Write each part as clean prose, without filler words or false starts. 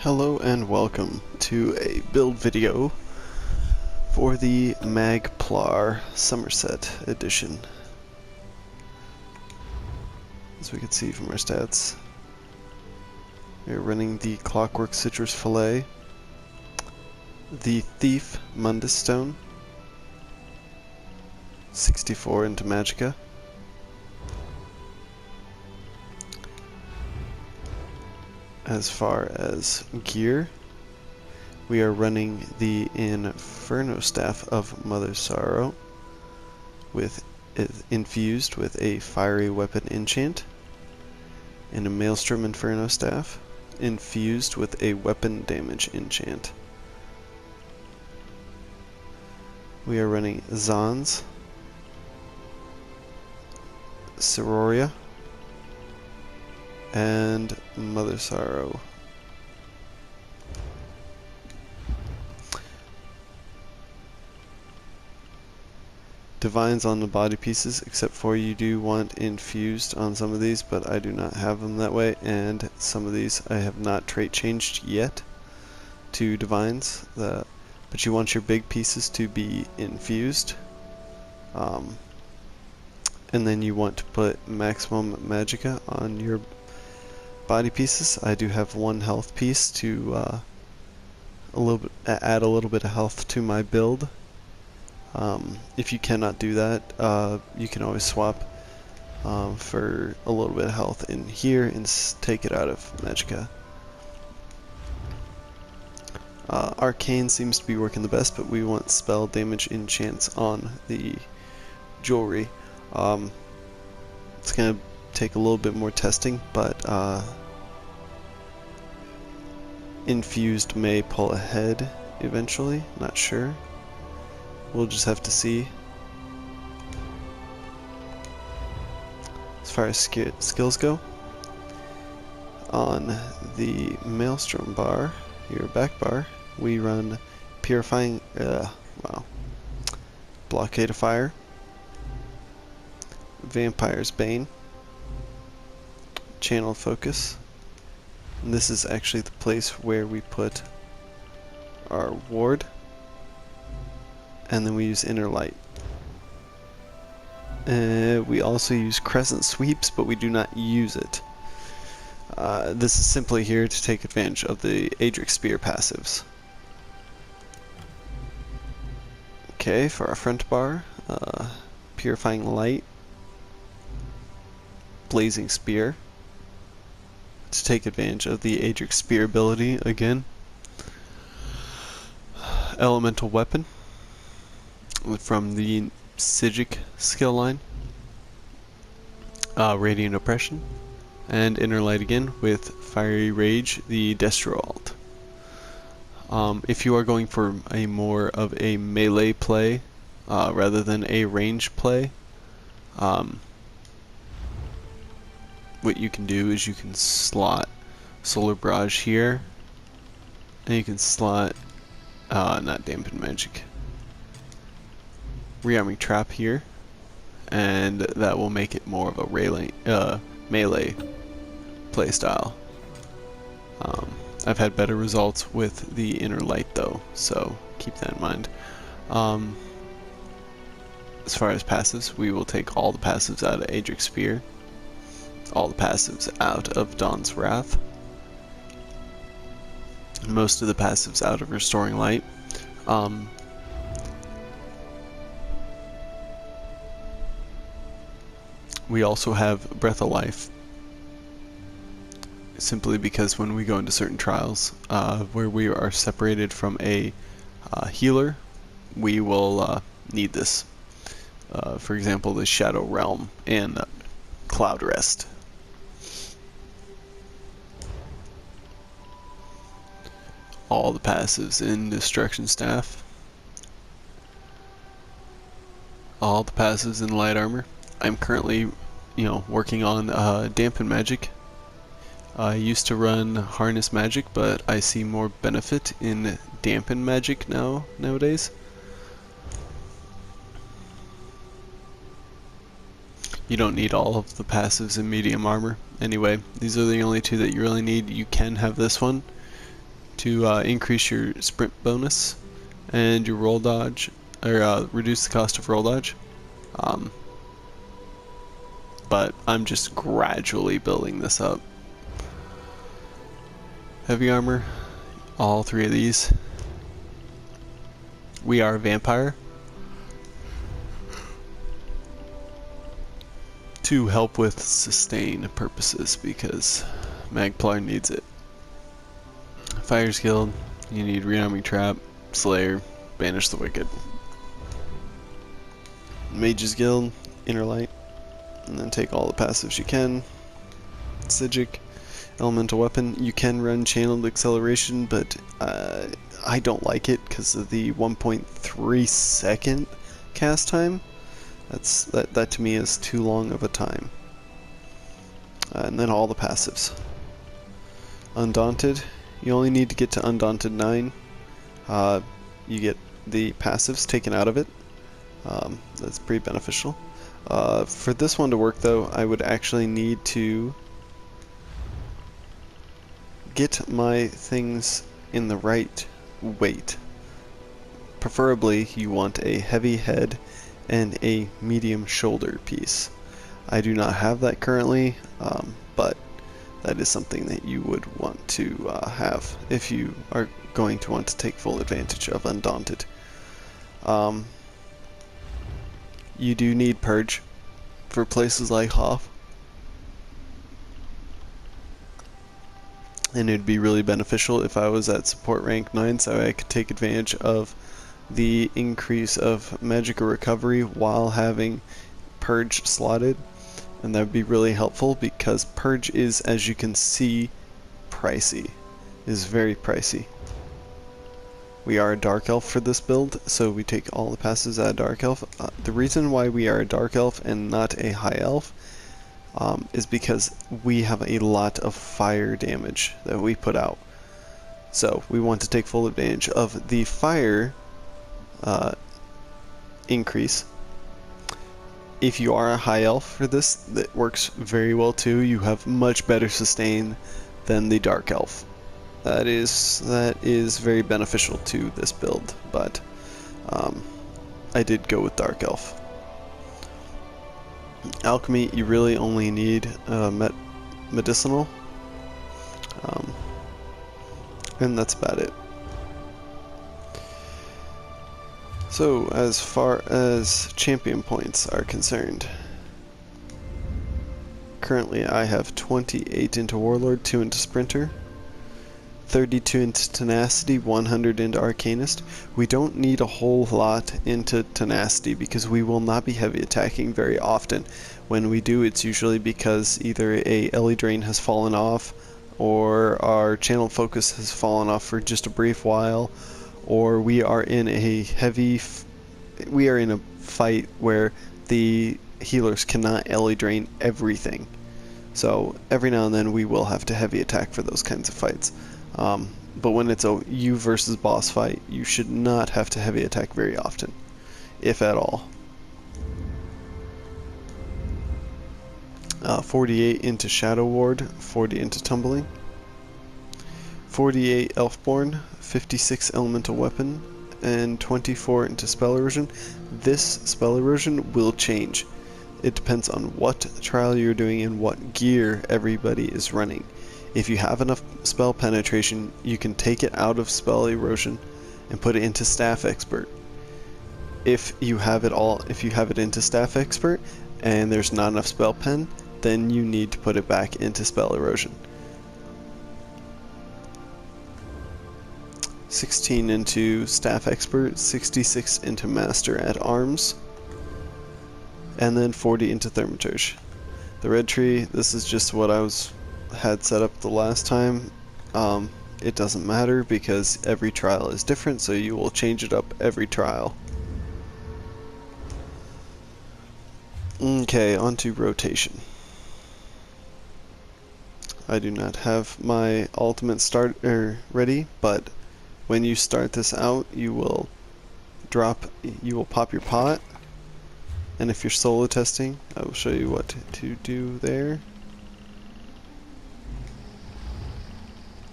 Hello and welcome to a build video for the Magplar Summerset edition. As we can see from our stats, we're running the Clockwork Citrus Fillet, the Thief Mundus Stone, 64 into Magicka, as far as gear, we are running the Inferno Staff of Mother Sorrow, with it infused with a Fiery Weapon enchant, and a Maelstrom Inferno Staff, infused with a Weapon Damage enchant. We are running Zans, Sororia, and Mother Sorrow. Divines on the body pieces, except for you do want infused on some of these, but I do not have them that way, and some of these I have not trait changed yet to divines, but you want your big pieces to be infused. And then you want to put maximum magicka on your body pieces. I do have one health piece to add a little bit of health to my build. If you cannot do that, you can always swap for a little bit of health in here and take it out of magicka. Arcane seems to be working the best, but we want spell damage enchants on the jewelry. It's gonna take a little bit more testing, but infused may pull ahead eventually, not sure. We'll just have to see. As far as skills go, on the Maelstrom bar, your back bar, we run Purifying, Blockade of Fire, Vampire's Bane, Channel Focus, and this is actually the place where we put our ward, and then we use Inner Light. We also use Crescent Sweeps, but we do not use it. This is simply here to take advantage of the Adric Spear passives. Okay, for our front bar, Purifying Light, Blazing Spear, to take advantage of the Adric Spear ability again. Elemental Weapon from the Psijic skill line, Radiant Oppression, and Inner Light again with Fiery Rage, the destro alt. If you are going for a more of a melee play rather than a range play, what you can do is you can slot Solar Barrage here, and you can slot not Dampen Magic, Rearming Trap here, and that will make it more of a melee playstyle. I've had better results with the Inner Light though, so keep that in mind. As far as passives, we will take all the passives out of Adric Spear, all the passives out of Dawn's Wrath, most of the passives out of Restoring Light. We also have Breath of Life, simply because when we go into certain trials where we are separated from a healer, we will need this. For example, the Shadow Realm and Cloud Rest. All the passives in Destruction Staff. All the passives in Light Armor. I'm currently, working on Dampen Magic. I used to run Harness Magic, but I see more benefit in Dampen Magic nowadays. You don't need all of the passives in Medium Armor. Anyway, these are the only two that you really need. You can have this one. to increase your sprint bonus and your roll dodge, or reduce the cost of roll dodge. But I'm just gradually building this up. Heavy armor, all 3 of these. We are a vampire. To help with sustain purposes, because Magplar needs it. Fire's Guild, you need Rearming Trap, Slayer, Banish the Wicked. Mage's Guild, Inner Light, and then take all the passives you can. Sigic, Elemental Weapon. You can run Channeled Acceleration, but I don't like it because of the 1.3 second cast time. That to me is too long of a time. And then all the passives. Undaunted. You only need to get to Undaunted 9. You get the passives taken out of it. That's pretty beneficial. For this one to work though, I would actually need to get my things in the right weight. Preferably you want a heavy head and a medium shoulder piece. I do not have that currently, but that is something that you would want to have if you are going to want to take full advantage of Undaunted. You do need Purge for places like Hoth, and it'd be really beneficial if I was at support rank 9 so I could take advantage of the increase of magical recovery while having Purge slotted, and that would be really helpful because Purge is, as you can see, pricey. It is very pricey. We are a Dark Elf for this build, so we take all the passes out of Dark Elf. The reason why we are a Dark Elf and not a High Elf is because we have a lot of fire damage that we put out. So we want to take full advantage of the fire increase. If you are a High Elf for this, that works very well too. You have much better sustain than the Dark Elf. That is very beneficial to this build, but I did go with Dark Elf. Alchemy, you really only need medicinal, and that's about it. So, as far as champion points are concerned, currently I have 28 into Warlord, 2 into Sprinter, 32 into Tenacity, 100 into Arcanist. We don't need a whole lot into Tenacity because we will not be heavy attacking very often. When we do, it's usually because either a Ellie Drain has fallen off, or our channel focus has fallen off for just a brief while, or we are in a fight where the healers cannot Ellie Drain everything. So every now and then we will have to heavy attack for those kinds of fights. But when it's a you versus boss fight, you should not have to heavy attack very often, if at all. 48 into Shadow Ward, 40 into Tumbling, 48 Elfborn, 56 Elemental Weapon, and 24 into Spell Erosion. This Spell Erosion will change. It depends on what trial you're doing and what gear everybody is running. If you have enough spell penetration, you can take it out of Spell Erosion and put it into Staff Expert. If you have it into Staff Expert and there's not enough spell pen, then you need to put it back into Spell Erosion. 16 into Staff Expert, 66 into Master at Arms, and then 40 into Thaumaturge. The red tree, this is just what I had set up the last time. It doesn't matter because every trial is different, so you will change it up every trial. Okay, onto rotation. I do not have my ultimate starter ready, but when you start this out, you will pop your pot, and if you're solo testing, I will show you what to do there.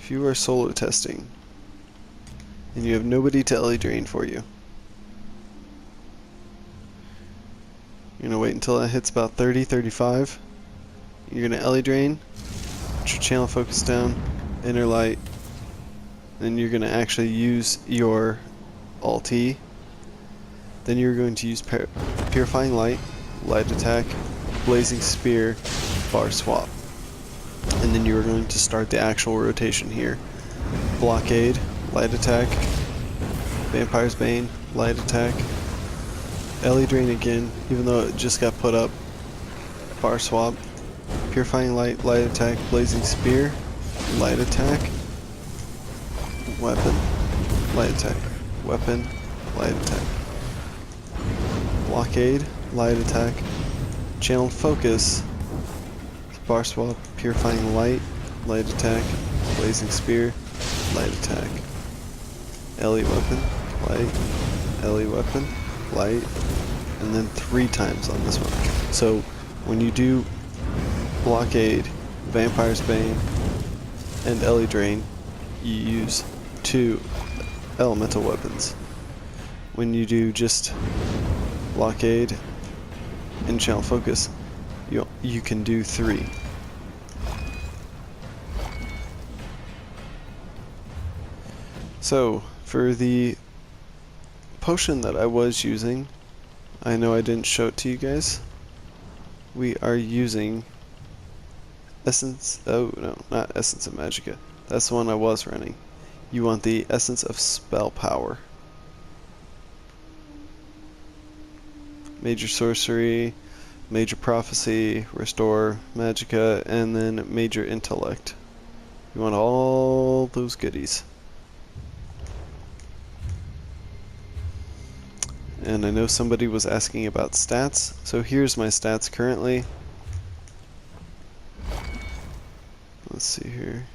If you are solo testing, and you have nobody to Ellie Drain for you. You're gonna wait until it hits about 30, 35. You're gonna Ellie Drain, put your channel focus down, inner light, then you're gonna actually use your Alt-E. Then you're going to use Purifying Light, Light Attack, Blazing Spear, Bar Swap. And then you're going to start the actual rotation here. Blockade, Light Attack, Vampire's Bane, Light Attack, Ellie Drain again, even though it just got put up, Bar Swap, Purifying Light, Light Attack, Blazing Spear, Light Attack, Weapon, Light Attack, Weapon, Light Attack, Blockade, Light Attack, Channeled Focus, Bar Swap, Purifying Light, Light Attack, Blazing Spear, Light Attack, Ellie Weapon, Light, Ellie Weapon, Light, and then 3 times on this one. So when you do Blockade, Vampire's Bane, and Ellie Drain, you use 2 elemental weapons. When you do just Blockade and Channel Focus, you can do 3. So for the potion that I was using, I know I didn't show it to you guys. We are using Essence, oh no, not Essence of Magicka. That's the one I was running. You want the Essence of Spell Power. Major Sorcery, Major Prophecy, Restore Magicka, and then Major Intellect. You want all those goodies. And I know somebody was asking about stats, so here's my stats currently. Let's see here.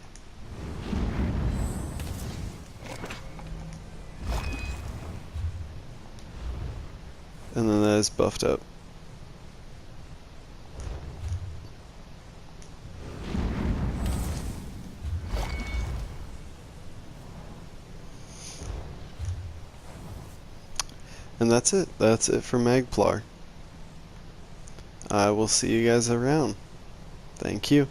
And then that is buffed up. And that's it. That's it for Magplar. I will see you guys around. Thank you.